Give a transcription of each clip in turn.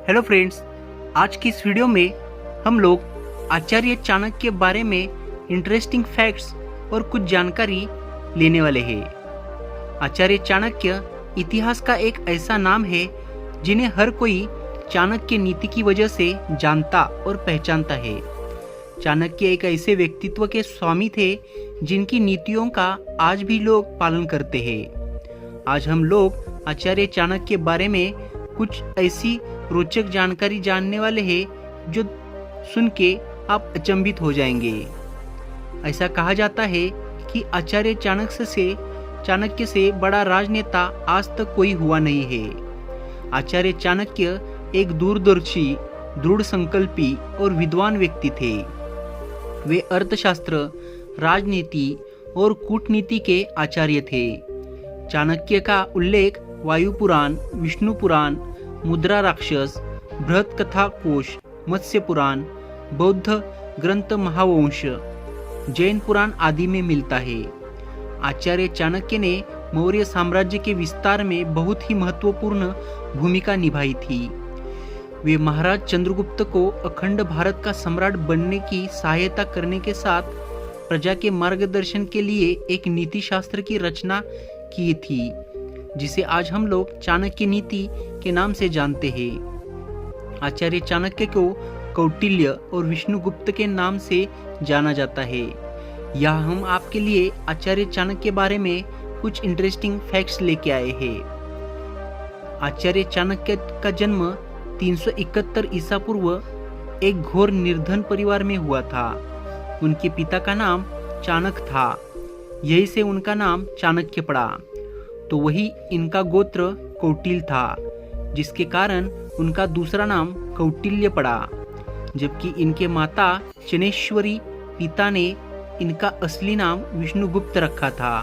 Hello friends, आज की इस वीडियो में हम लोग आचार्य चाणक्य के बारे में इंटरेस्टिंग फैक्ट्स और कुछ जानकारी लेने वाले हैं। आचार्य चाणक्य इतिहास का एक ऐसा नाम है जिन्हें हर कोई चाणक्य नीति की वजह से जानता और पहचानता है। चाणक्य एक ऐसे व्यक्तित्व के स्वामी थे जिनकी नीतियों का आज भी लोग पालन करते हैं। आज हम लोग आचार्य चाणक्य के बारे में कुछ ऐसी रोचक जानकारी जानने वाले हैं जो सुन के आप अचंभित हो जाएंगे। ऐसा कहा जाता है कि आचार्य चाणक्य से बड़ा राजनेता आज तक कोई हुआ नहीं है। आचार्य चाणक्य एक दूरदर्शी, दृढ़ संकल्पी और विद्वान व्यक्ति थे। वे अर्थशास्त्र, राजनीति और कूटनीति के आचार्य थे। चाणक्य का उल्लेख वायु पुराण, विष्णु पुराण, मुद्रा राक्षस, बृहत कथा कोश, मत्स्य पुराण, बौद्ध ग्रंथ महावंश, जैन पुराण आदि में मिलता है। आचार्य चाणक्य ने मौर्य साम्राज्य के विस्तार में बहुत ही महत्वपूर्ण भूमिका निभाई थी। वे महाराज चंद्रगुप्त को अखंड भारत का सम्राट बनने की सहायता करने के साथ प्रजा के मार्गदर्शन के लिए एक नीति शास्त्र की रचना की थी, जिसे आज हम लोग चाणक्य नीति के नाम से जानते हैं। आचार्य चाणक्य को कौटिल्य और विष्णुगुप्त के नाम से जाना जाता है। यहाँ हम आपके लिए आचार्य चाणक्य के बारे में कुछ इंटरेस्टिंग फैक्ट्स लेके आए हैं। आचार्य चाणक्य का जन्म 371 ईसा पूर्व एक घोर निर्धन परिवार में हुआ था। उनके पिता का नाम चाणक्य था, यही से उनका नाम चाणक्य पड़ा। तो वही इनका गोत्र कौटिल्य था, जिसके कारण उनका दूसरा नाम कौटिल्य पड़ा। जबकि इनके माता चनेश्वरी पिता ने इनका असली नाम विष्णुगुप्त रखा था।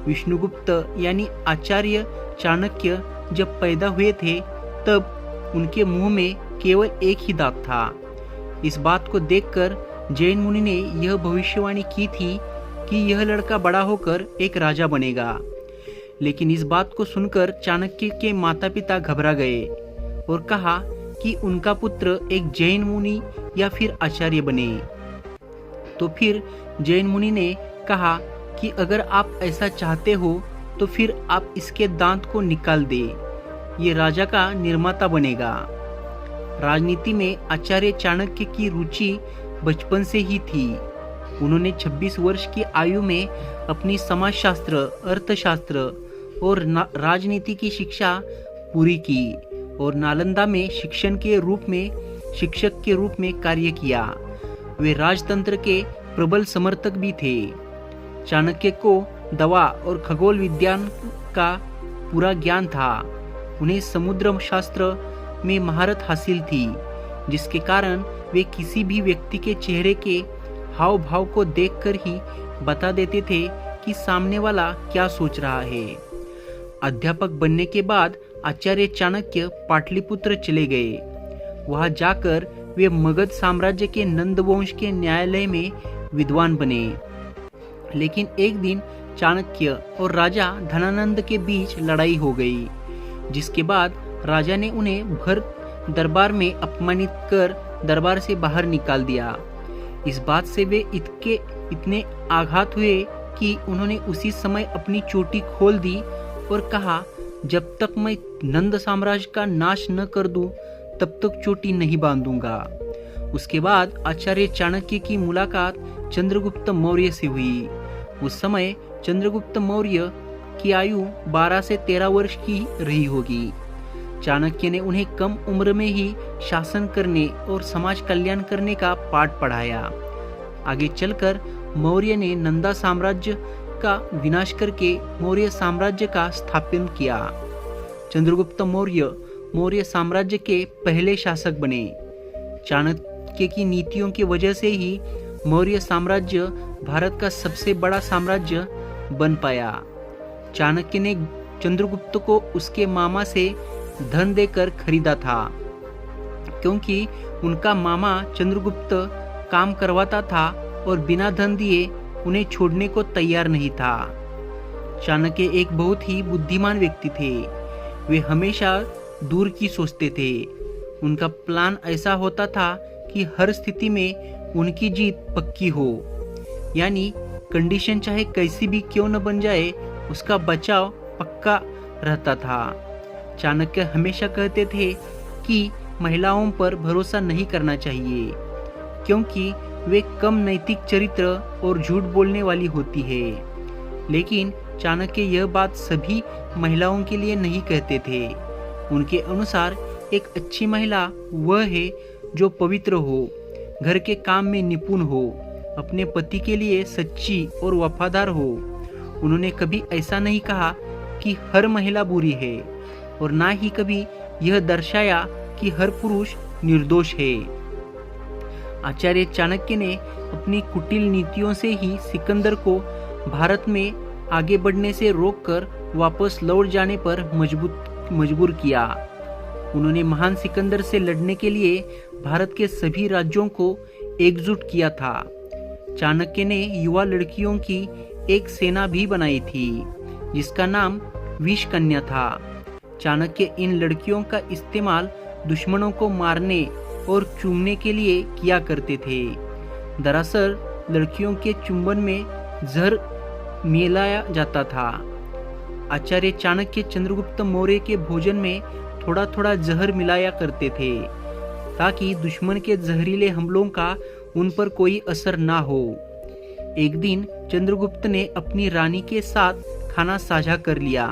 विष्णुगुप्त यानी आचार्य चाणक्य जब पैदा हुए थे तब उनके मुंह में केवल एक ही दांत था। इस बात को देखकर जैन मुनि ने यह भविष्यवाणी की थी कि यह लड़का बड़ा होकर एक राजा बनेगा। लेकिन इस बात को सुनकर चाणक्य के माता पिता घबरा गए और कहा कि उनका पुत्र एक जैन मुनि या फिर आचार्य बने। तो फिर जैन मुनि ने कहा कि अगर आप ऐसा चाहते हो तो फिर आप इसके दांत को निकाल दे, ये राजा का निर्माता बनेगा। राजनीति में आचार्य चाणक्य की रुचि बचपन से ही थी। उन्होंने 26 वर्ष की आयु में अपनी समाजशास्त्र, अर्थशास्त्र और राजनीति की शिक्षा पूरी की और नालंदा में शिक्षक के रूप में कार्य किया। वे राजतंत्र के प्रबल समर्थक भी थे। चाणक्य को दवा और खगोल विज्ञान का पूरा ज्ञान था। उन्हें समुद्र शास्त्र में महारत हासिल थी, जिसके कारण वे किसी भी व्यक्ति के चेहरे के हाव भाव को देखकर ही बता देते थे कि सामने वाला क्या सोच रहा है। अध्यापक बनने के बाद आचार्य चाणक्य पाटलिपुत्र चले गए। वहां जाकर वे मगध साम्राज्य के नंद वंश के न्यायालय में विद्वान बने। लेकिन एक दिन चाणक्य और राजा धनानंद के बीच लड़ाई हो गई, जिसके बाद राजा ने उन्हें भर दरबार में अपमानित कर दरबार से बाहर निकाल दिया। इस बात से वे इतने आघात हुए कि उन्होंने उसी समय अपनी चोटी खोल दी और कहा, जब तक मैं नंद साम्राज्य का नाश न कर दूं, तब तक चोटी नहीं बांधूंगा। उसके बाद आचार्य चाणक्य की मुलाकात चंद्रगुप्त मौर्य से हुई। उस समय चंद्रगुप्त मौर्य की आयु 12 से 13 वर्ष की रही होगी। चाणक्य ने उन्हें कम उम्र में ही शासन करने और समाज कल्याण करने का पाठ पढ़ाया। आगे चलकर मौर्य ने नंदा साम्राज्य का विनाश करके मौर्य साम्राज्य का स्थापन किया। चंद्रगुप्त मौर्य साम्राज्य के पहले शासक बने। चाणक्य की नीतियों की वजह से ही मौर्य साम्राज्य भारत का सबसे बड़ा साम्राज्य बन पाया। चाणक्य ने चंद्रगुप्त को उसके मामा से धन देकर खरीदा था, क्योंकि उनका मामा चंद्रगुप्त काम करवाता था और बिना धन दिए उन्हें छोड़ने को तैयार नहीं था। चाणक्य एक बहुत ही बुद्धिमान व्यक्ति थे। वे हमेशा दूर की सोचते थे। उनका प्लान ऐसा होता था कि हर स्थिति में उनकी जीत पक्की हो, यानी कंडीशन चाहे कैसी भी क्यों न बन जाए, उसका बचाव पक्का रहता था। चाणक्य हमेशा कहते थे कि महिलाओं पर भरोसा नहीं करना चाहिए, क्योंकि वे कम नैतिक चरित्र और झूठ बोलने वाली होती है। लेकिन चाणक्य यह बात सभी महिलाओं के लिए नहीं कहते थे। उनके अनुसार एक अच्छी महिला वह है जो पवित्र हो, घर के काम में निपुण हो, अपने पति के लिए सच्ची और वफादार हो। उन्होंने कभी ऐसा नहीं कहा कि हर महिला बुरी है, और ना ही कभी यह दर्शाया कि हर पुरुष निर्दोष है। आचार्य चाणक्य ने अपनी कुटिल नीतियों से ही सिकंदर को भारत में आगे बढ़ने से रोककर वापस लौट जाने पर मजबूर किया। उन्होंने महान सिकंदर से लड़ने के लिए भारत के सभी राज्यों को एकजुट किया था। चाणक्य ने युवा लड़कियों की एक सेना भी बनाई थी, जिसका नाम विष कन्या था। चाणक्य इन लड़कियों का इस्तेमाल दुश्मनों को मारने और चूमने के लिए किया करते थे। दरअसल लड़कियों के चुंबन में जहर मिलाया जाता था। आचार्य चाणक्य चंद्रगुप्त मौर्य के भोजन में थोड़ा थोड़ा जहर मिलाया करते थे, ताकि दुश्मन के जहरीले हमलों का उन पर कोई असर ना हो। एक दिन चंद्रगुप्त ने अपनी रानी के साथ खाना साझा कर लिया,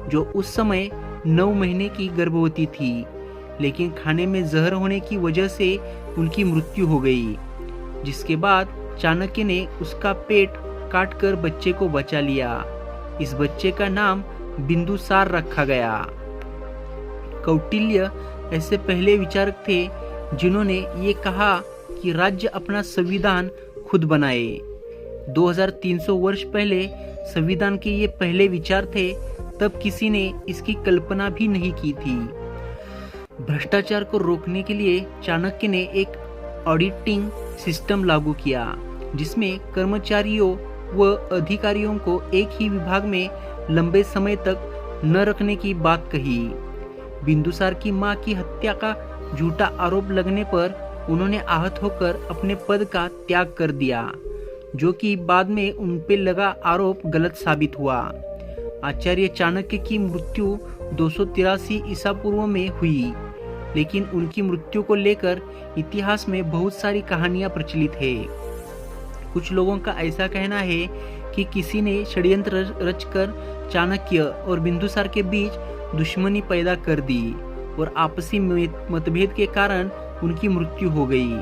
जो उस समय 9 महीने की गर्भवती थी, लेकिन खाने में जहर होने की वजह से उनकी मृत्यु हो गई। जिसके बाद चाणक्य ने उसका पेट काटकर बच्चे को बचा लिया। इस बच्चे का नाम बिंदुसार रखा गया। कौटिल्य ऐसे पहले विचारक थे जिन्होंने ये कहा कि राज्य अपना संविधान खुद बनाए। 2300 वर्ष पहले संविधान के ये पहले विचार थे, तब किसी ने इसकी कल्पना भी नहीं की थी। भ्रष्टाचार को रोकने के लिए चाणक्य ने एक ऑडिटिंग सिस्टम लागू किया, जिसमें कर्मचारियों व अधिकारियों को एक ही विभाग में लंबे समय तक न रखने की बात कही। बिंदुसार की मां की हत्या का झूठा आरोप लगने पर उन्होंने आहत होकर अपने पद का त्याग कर दिया, जो कि बाद में उन पे लगा आरोप गलत साबित हुआ। आचार्य चाणक्य की मृत्यु 283 ईसा पूर्व में हुई, लेकिन उनकी मृत्यु को लेकर इतिहास में बहुत सारी कहानियां प्रचलित है। कुछ लोगों का ऐसा कहना है कि किसी ने षड्यंत्र रचकर चाणक्य और बिंदुसार के बीच दुश्मनी पैदा कर दी और आपसी मतभेद के कारण उनकी मृत्यु हो गई।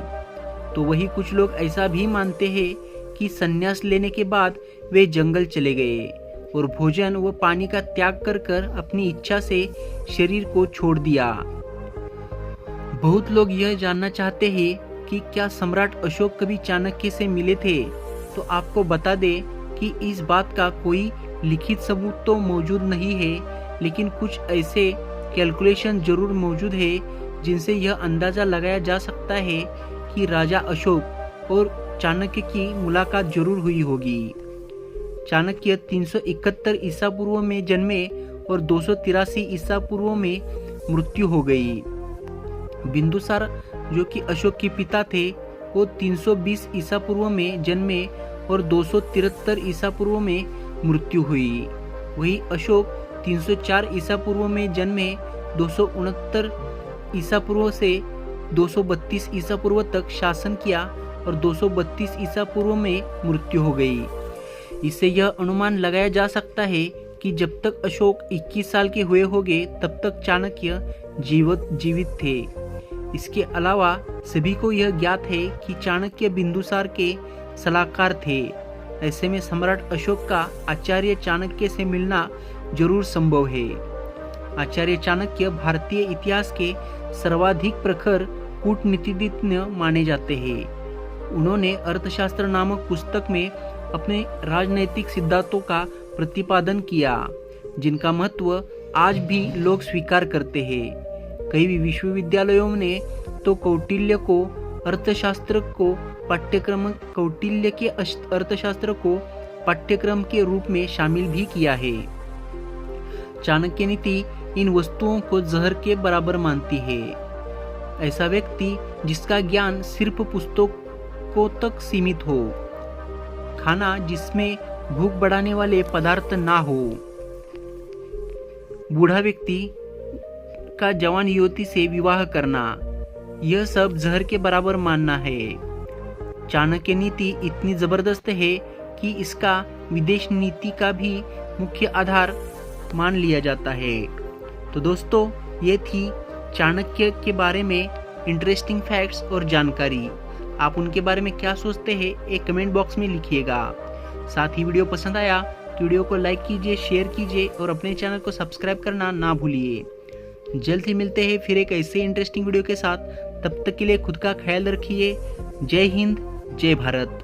तो वही कुछ लोग ऐसा भी मानते हैं कि संन्यास लेने के बाद वे जंगल चले गए और भोजन व पानी का त्याग कर अपनी इच्छा से शरीर को छोड़ दिया। बहुत लोग यह जानना चाहते हैं कि क्या सम्राट अशोक कभी चाणक्य से मिले थे। तो आपको बता दें कि इस बात का कोई लिखित सबूत तो मौजूद नहीं है, लेकिन कुछ ऐसे कैलकुलेशन जरूर मौजूद है जिनसे यह अंदाजा लगाया जा सकता है कि राजा अशोक और चाणक्य की मुलाकात जरूर हुई होगी। चाणक्य 371 ईसा पूर्व में जन्मे और 283 ईसा पूर्व में मृत्यु हो गई। बिंदुसार जो कि अशोक के पिता थे, वो 320 ईसा पूर्व में जन्मे और 273 ईसा पूर्व में मृत्यु हुई। वही अशोक 304 ईसा पूर्व में जन्मे, 269 ईसा पूर्व से 232 ईसा पूर्व तक शासन किया और 232 ईसा पूर्व में मृत्यु हो गई। इससे यह अनुमान लगाया जा सकता है कि जब तक अशोक 21 साल के हुए होंगे तब तक चाणक्य जीवित थे। इसके अलावा सभी को यह ज्ञात है कि चाणक्य बिंदुसार के सलाहकार थे। ऐसे में सम्राट अशोक का आचार्य चाणक्य से मिलना जरूर संभव है। आचार्य चाणक्य भारतीय इतिहास के सर्वाधिक प्रखर कूटनीतिज्ञ माने जाते हैं। उन्होंने अर्थशास्त्र नामक पुस्तक में अपने राजनैतिक सिद्धांतों का प्रतिपादन किया, जिनका महत्व आज भी लोग स्वीकार करते हैं। कई विश्वविद्यालयों ने तो कौटिल्य के अर्थशास्त्र को पाठ्यक्रम के रूप में शामिल भी किया है। चाणक्य नीति इन वस्तुओं को जहर के बराबर मानती है। ऐसा व्यक्ति जिसका ज्ञान सिर्फ पुस्तकों तक सीमित हो। खाना जिसमें भूख बढ़ाने वाले पदार्थ ना हो। बूढ़ा व्यक्ति का जवान युवती से विवाह करना, यह सब जहर के बराबर मानना है। चाणक्य नीति इतनी जबरदस्त है कि इसका विदेश नीति का भी मुख्य आधार मान लिया जाता है। तो दोस्तों, ये थी चाणक्य के बारे में इंटरेस्टिंग फैक्ट्स और जानकारी। आप उनके बारे में क्या सोचते हैं एक कमेंट बॉक्स में लिखिएगा। साथ ही वीडियो पसंद आया तो वीडियो को लाइक कीजिए, शेयर कीजिए और अपने चैनल को सब्सक्राइब करना ना भूलिए। जल्द ही मिलते हैं फिर एक ऐसे इंटरेस्टिंग वीडियो के साथ। तब तक के लिए खुद का ख्याल रखिए। जय हिंद, जय भारत।